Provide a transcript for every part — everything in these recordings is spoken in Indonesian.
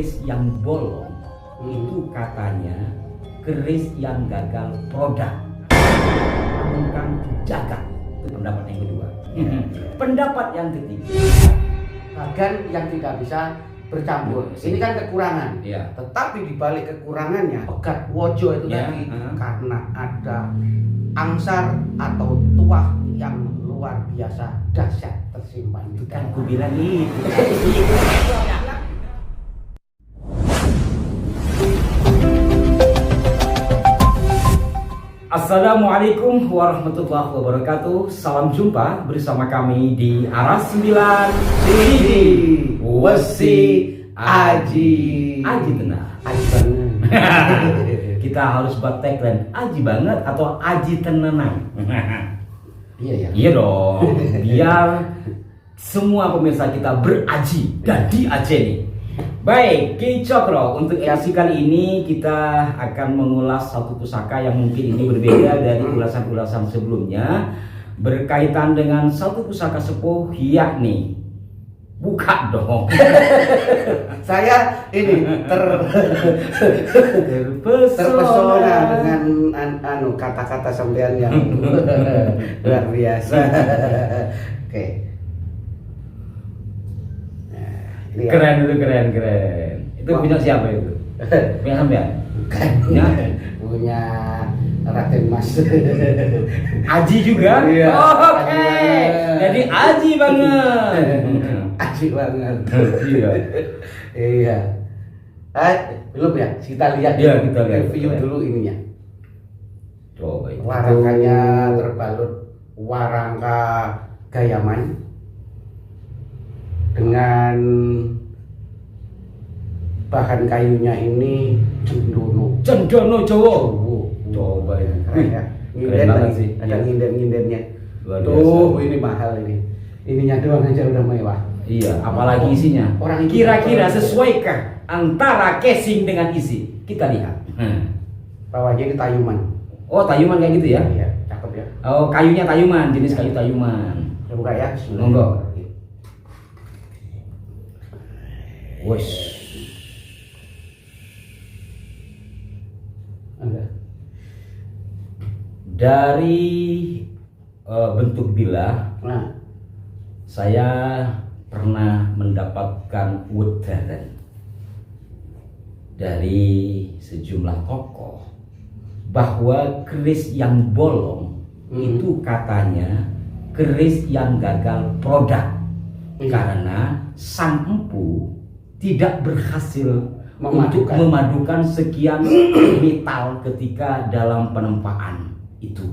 keris yang bolong itu katanya keris yang gagal produk, bukan jagat. Itu pendapat yang kedua. Pendapat yang ketiga, bagan yang tidak bisa bercampur. Ini kan kekurangan. ya. Tetapi di balik kekurangannya, pegat wojo itu Ya, tadi karena ada angsar atau tuah yang luar biasa dahsyat tersimpan di Kan dalam. ku bilang itu. Assalamualaikum warahmatullahi wabarakatuh. Salam jumpa bersama kami di Aras 9 TV Wesi Aji. Aji tenang. Aji banget. Kita harus buat tagline Aji banget atau Aji tenenang. Iya ya. Iya dong. Biar semua pemirsa kita beraji dan diajeni. Baik, Ki Cokro, untuk edisi kali ini kita akan mengulas satu pusaka yang mungkin ini berbeda dari ulasan-ulasan sebelumnya, berkaitan dengan satu pusaka sepuh, yakni buka dong. Saya ini terpesona dengan kata-kata sampean yang luar biasa. Oke. Nah, Keren itu, keren. Itu punya siapa itu? Punya sampean? Bukan. Punya Raden Mas. Aji juga? Iya. Oh, oke. Jadi Aji banget. Aji banget. Iya. Iya. Belum ya? Kita lihat. Iya, kita lihat. Review dulu ininya. Coba itu. Warangkanya terbalut warangka Gayaman dengan bahan kayunya ini Cendono Jawa. Coba ini. keren ya. Keren banget sih. Ada Iya. nginden-ngindennya. Luar Tuh, biasa. ini mahal ini. Ininya doang aja udah mewah. Iya, apalagi isinya. Orang itu- Kira-kira sesuaikah antara casing dengan isi? Kita lihat. Bawahnya ini tayuman. Oh, tayuman kayak gitu ya? Iya, cakep ya. Oh, kayunya tayuman, jenis kayu tayuman. Saya buka ya. Monggo. Wes. Ada. Dari bentuk bilah, Nah, saya pernah mendapatkan udaran dari sejumlah tokoh bahwa keris yang bolong itu katanya keris yang gagal produk karena sang empu tidak berhasil untuk memadukan sekian metal ketika dalam penempaan itu.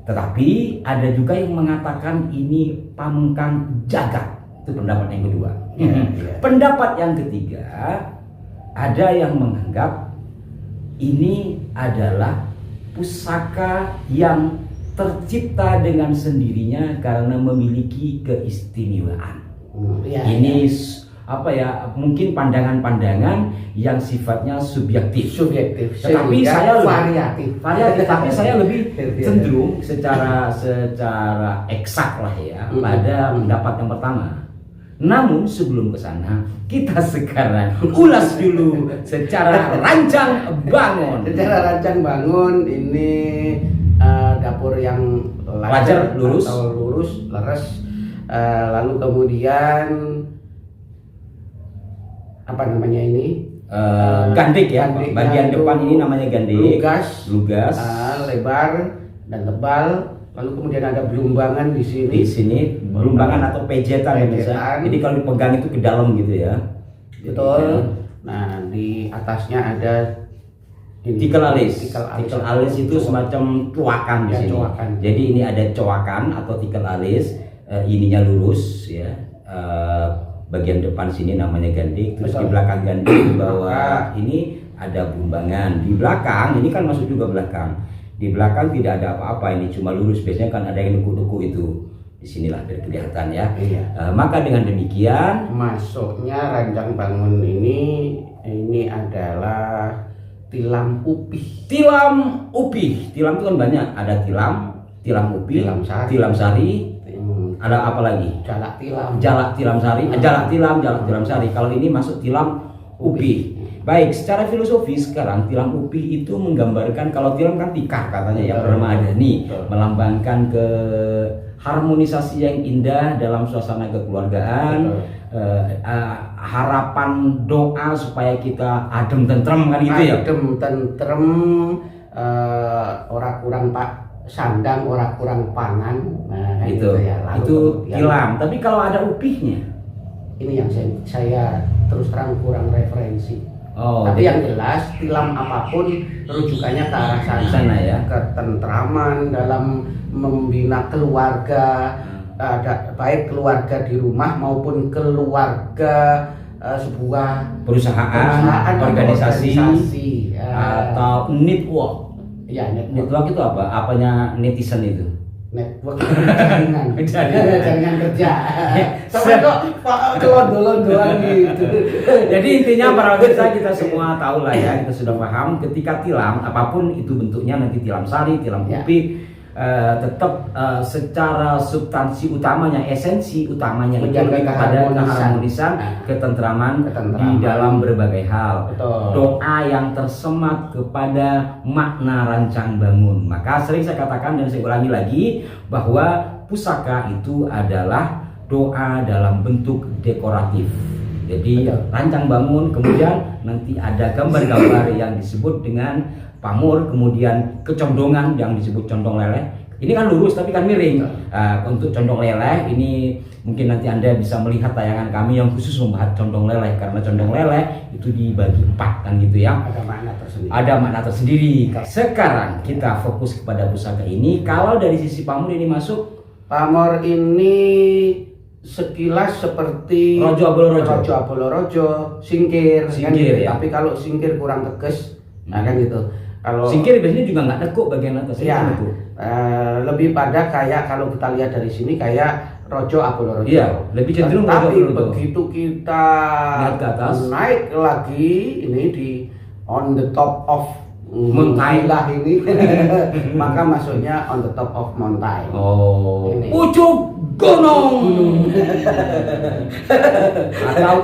Tetapi ada juga yang mengatakan ini pamungkan jagat. Itu pendapat yang kedua. Pendapat yang ketiga, ada yang menganggap ini adalah pusaka yang tercipta dengan sendirinya karena memiliki keistimewaan. Ini apa ya, mungkin pandangan-pandangan yang sifatnya subjektif. Tetapi saya variatif. Tapi saya lebih cenderung secara eksak lah ya pada pendapat yang pertama. Namun sebelum ke sana, kita sekarang ulas dulu secara rancang bangun. Secara rancang bangun ini dapur yang Wajar, lurus. atau lurus, leres. Lalu kemudian apa namanya ini? Gandik ya, Gandik, bagian lalu depan ini namanya gandik. Lugas. Lebar dan tebal. Lalu kemudian ada belumbangan di sini. Di sini belumbangan atau pejetan ya bisa. Jadi kalau dipegang itu ke dalam gitu ya. Betul. Nah, di atasnya ada ini, Tikel alis. tikel Tikel alis itu semacam coakan di Ya, sini. coakan. Jadi ini ada coakan atau tikel alis, ininya lurus ya. Bagian depan sini namanya gandik, terus di Betul. belakang gandik di bawah ini ada belumbangan. Di belakang ini kan masuk juga belakang. Di belakang tidak ada apa-apa, ini cuma lurus. Biasanya kan ada yang duku-duku itu. Disinilah kelihatan ya. Iya. Maka dengan demikian Masuknya rancang bangun ini adalah tilam upih. tilam upih. Tilam itu kan banyak. Ada tilam upih, tilam sari. Ada apa lagi? Jalak tilam. Jalak tilam sari. Jalak tilam sari. Kalau ini masuk tilam Upi. Baik, secara filosofis sekarang tilam upi itu menggambarkan, kalau tilam kan tikar katanya ya, Permadani, melambangkan ke harmonisasi yang indah dalam suasana kekeluargaan, harapan doa supaya kita adem tentrem kan gitu ya. Adem tentrem, ora kurang pak sandang, ora kurang pangan. Nah, itu ya. Itu tilam. Tapi kalau ada upihnya, ini yang saya terus terang kurang referensi. jadi Tapi yang jelas tilam apapun rujukannya ke arah sana ya. Ketentraman dalam membina keluarga, baik keluarga di rumah maupun keluarga sebuah perusahaan, organisasi atau network. Ya, network itu apa? Apanya netizen itu? Network jaringan kerja. Sampai kok kelondol-londolan gitu. Jadi intinya para pemirsa, kita semua tahu lah ya, kita sudah paham ketika tilam apapun itu bentuknya, nanti tilam sari, tilam upi, tetap secara substansi utamanya, esensi utamanya itu lebih kepada keharmonisan, ketentraman di dalam berbagai hal. Betul. Doa yang tersemat kepada makna rancang bangun. Maka sering saya katakan dan saya ulangi lagi bahwa pusaka itu adalah doa dalam bentuk dekoratif. Jadi rancang bangun, kemudian nanti ada gambar-gambar yang disebut dengan pamor, kemudian kecondongan yang disebut condong leleh. Ini kan lurus tapi kan miring. Untuk condong leleh ini mungkin nanti Anda bisa melihat tayangan kami yang khusus membahas condong leleh, karena condong leleh itu dibagi 4 kan gitu ya. Ada makna tersendiri. Sekarang kita fokus kepada pusaka ini. Kalau dari sisi pamor ini masuk, pamor ini sekilas seperti Rojo Abolorojo, singkir kan gitu. Ya. Tapi kalau singkir kurang tegas, nah kan gitu. Kalau singkir biasanya juga nggak nekuk bagian atas ya, lebih pada kayak kalau kita lihat dari sini kayak Rojo Abolorojo. Iya, lebih cenderung Rojo Tapi Abolorojo. begitu kita naik lagi ini di on the top of mountain lah ini, maka masuknya on the top of mountain. Ini. Ujung gunung atau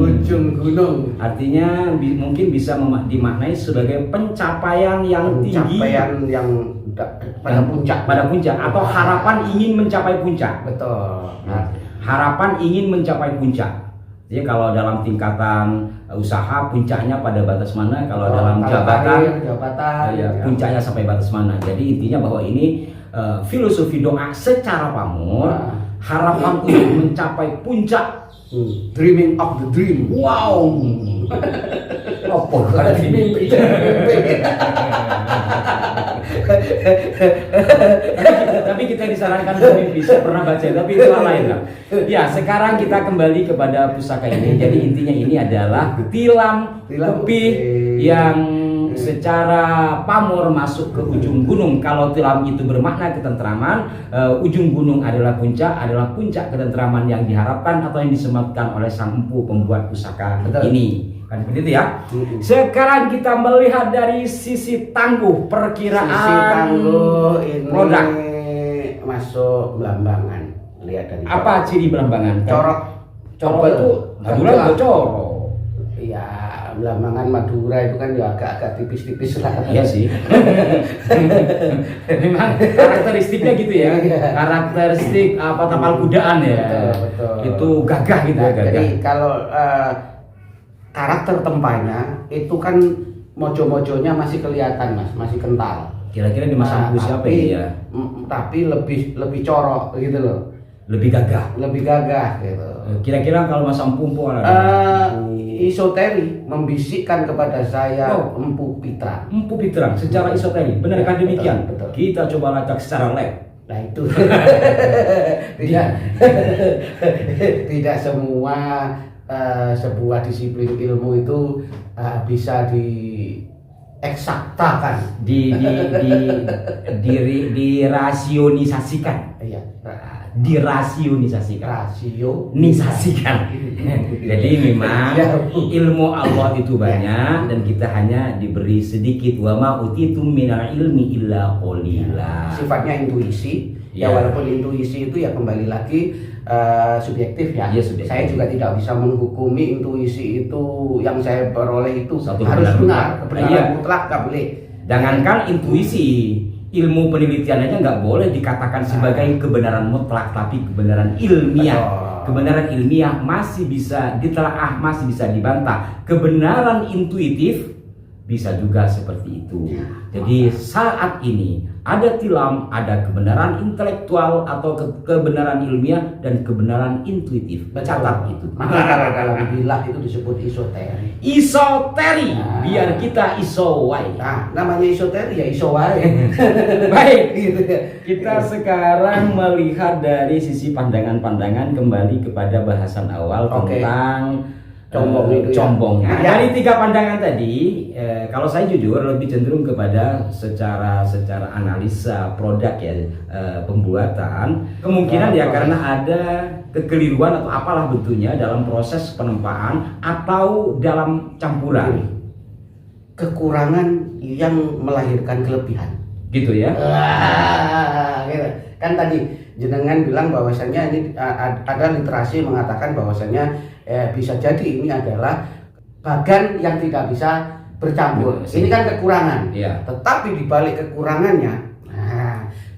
ujung gunung. Artinya mungkin bisa dimaknai sebagai pencapaian yang tinggi, yang pada puncak atau harapan ingin mencapai puncak. Betul. Harapan ingin mencapai puncak. Jadi kalau dalam tingkatan usaha puncaknya pada batas mana, kalau dalam jabatan ya, puncaknya sampai batas mana. Jadi intinya bahwa ini filosofi doa secara pamor, harapan untuk mencapai puncak, dreaming of the dream. Wow. Apa berarti mimpi? Tapi kita disarankan mimpi. Saya pernah baca, tapi itu hal lain lah. Ya, sekarang kita kembali kepada pusaka ini. Jadi intinya ini adalah tilam upi yang secara pamor masuk ke ujung gunung. Kalau tilam itu bermakna ketentraman, ujung gunung adalah puncak ketentraman yang diharapkan atau yang disematkan oleh sang empu pembuat pusaka ini. Kan begitu ya. Sekarang kita melihat dari sisi tangguh, perkiraan sisi tangguh ini produk masuk Belambangan. Lihat dari apa ciri Belambangan? Corok itu Madura atau corok? Iya, Belambangan Madura itu kan ya agak-agak tipis-tipis lah. Iya sih. Memang karakteristiknya gitu ya. Karakteristik apa tapal kudaan ya. Betul. Itu gagah gitu ya, gagah. Jadi kalau karakter tempanya itu kan mojo-mojonya masih kelihatan Mas, masih kental. Kira-kira di masa siapa ya? Tapi lebih corok gitu loh. Lebih gagah gitu. Kira-kira kalau Mas Empu isoteri membisikkan kepada saya Empu Pitrang secara isoteri, benarkah demikian? Betul. Kita coba lacak secara lab. Nah itu tidak semua sebuah disiplin ilmu itu bisa eksaktakan, dirasionisasikan. iya, Dirasionisasikan. nisasikan. Jadi memang ilmu Allah itu banyak dan kita hanya diberi sedikit. Wa ma utitum minal ilmi illa qalila. Sifatnya intuisi. Ya, walaupun intuisi itu ya kembali lagi subjektif ya. Iya, subjektif. Saya juga tidak bisa menghukumi intuisi itu yang saya peroleh itu Satu harus benar. kebenaran mutlak, nggak boleh. Jangankan intuisi, ilmu penelitian aja nggak boleh dikatakan sebagai kebenaran mutlak, tapi kebenaran ilmiah. Kebenaran ilmiah masih bisa ditelaah, masih bisa dibantah. Kebenaran intuitif bisa juga seperti itu. Jadi saat ini ada tilam, ada kebenaran intelektual atau kebenaran ilmiah dan kebenaran intuitif. Catat itu. Maka kalau dalam bilah itu disebut isoteri. Isoteri, biar kita isowai. Nah, namanya isoteri ya isowai. Baik, Gitu ya. kita sekarang melihat dari sisi pandangan-pandangan kembali kepada bahasan awal tentang Combong itu ya. combongnya. Ya. Dari 3 pandangan tadi, kalau saya jujur lebih cenderung kepada secara analisa produk ya, pembuatan. Kemungkinan ya karena ada kekeliruan atau apalah bentuknya dalam proses penempaan atau dalam campuran. Kekurangan yang melahirkan kelebihan. Gitu ya. Gitu. Kan tadi jenengan bilang bahwasannya ini ada literasi mengatakan bahwasannya bisa jadi ini adalah bagan yang tidak bisa bercampur. Ini kan kekurangan. Iya. Tetapi di balik kekurangannya,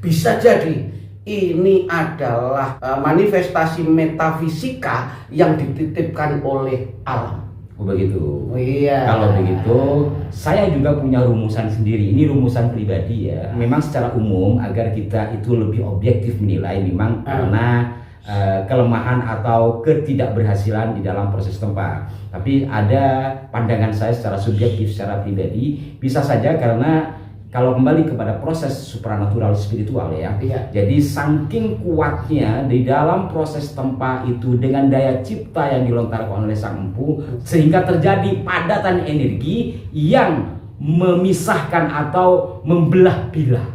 bisa jadi ini adalah manifestasi metafisika yang dititipkan oleh alam. Oh begitu. Oh iya. Kalau begitu, saya juga punya rumusan sendiri. Ini rumusan pribadi ya. Memang secara umum agar kita itu lebih objektif menilai, memang karena kelemahan atau ketidakberhasilan di dalam proses tempat. Tapi ada pandangan saya secara subjektif, secara pribadi, bisa saja karena kalau kembali kepada proses supranatural spiritual ya. Iya. Jadi saking kuatnya di dalam proses tempa itu dengan daya cipta yang dilontarkan oleh Sang Empu, sehingga terjadi padatan energi yang memisahkan atau membelah bilah.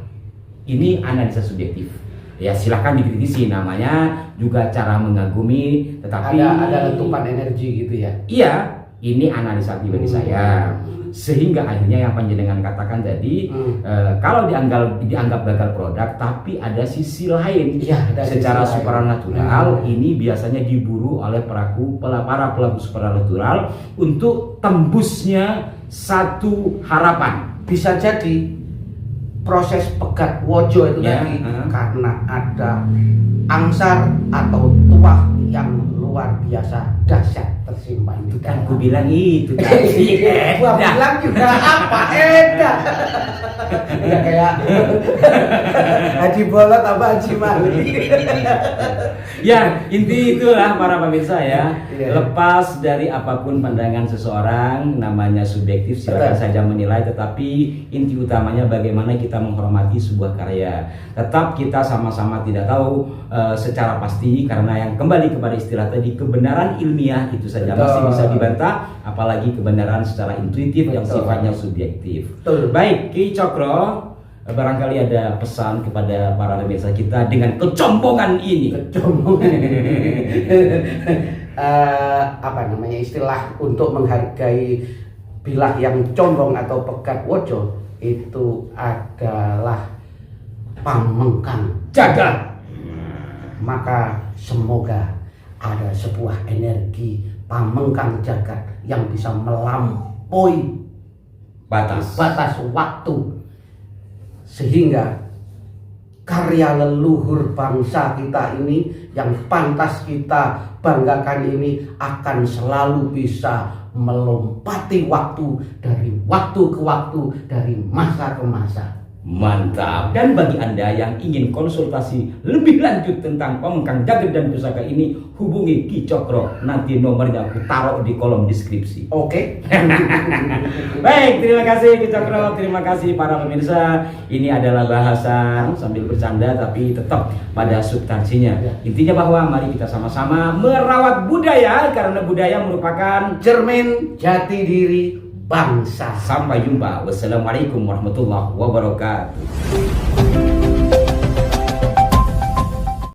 Ini analisa subjektif. Ya silahkan dikritisi, namanya juga cara mengagumi, tetapi ada letupan energi gitu ya. Iya, ini analisa pribadi saya. Sehingga akhirnya yang panjenengan katakan tadi, kalau dianggap gagal produk, tapi ada sisi lain Ya, secara supranatural. Ini biasanya diburu oleh para pelaku supranatural untuk tembusnya satu harapan. Bisa jadi proses pegat wojo itu Ya, tadi karena ada angsar atau tuah yang luar biasa dahsyat tersimpan di Kan dalam. ku bilang itu tadi. Gua bilang juga apa Eda. Ya kayak Haji Bolot apa Haji Malik. Ya inti itulah para pemirsa ya. Iya. Lepas dari apapun pandangan seseorang, namanya subjektif, silakan saja menilai. Tetapi inti utamanya bagaimana kita menghormati sebuah karya. Tetap kita sama-sama tidak tahu secara pasti, karena yang kembali kepada istilah tadi, kebenaran ilmiah itu saja masih bisa dibantah, apalagi kebenaran secara intuitif yang sifatnya subjektif. Baik, Ki Cokro, barangkali ada pesan kepada para pemirsa kita dengan kecombongan ini. Apa namanya istilah untuk menghargai bilah yang combong atau pegat wojo itu adalah pamengkang Jaga. Maka semoga ada sebuah energi pamengkang jagat yang bisa melampaui Batas. waktu, sehingga karya leluhur bangsa kita ini yang pantas kita banggakan ini akan selalu bisa melompati waktu dari waktu ke waktu, dari masa ke masa. Mantap. Dan bagi Anda yang ingin konsultasi lebih lanjut tentang pamengkang jagat dan pusaka ini, hubungi Ki Cokro. Nanti nomornya aku taruh di kolom deskripsi. Oke. Baik, terima kasih Ki Cokro, terima kasih para pemirsa. Ini adalah bahasan sambil bercanda tapi tetap pada substansinya. Intinya bahwa mari kita sama-sama merawat budaya, karena budaya merupakan Cermin jati diri bangsa. Sampai jumpa. Wassalamualaikum warahmatullahi wabarakatuh.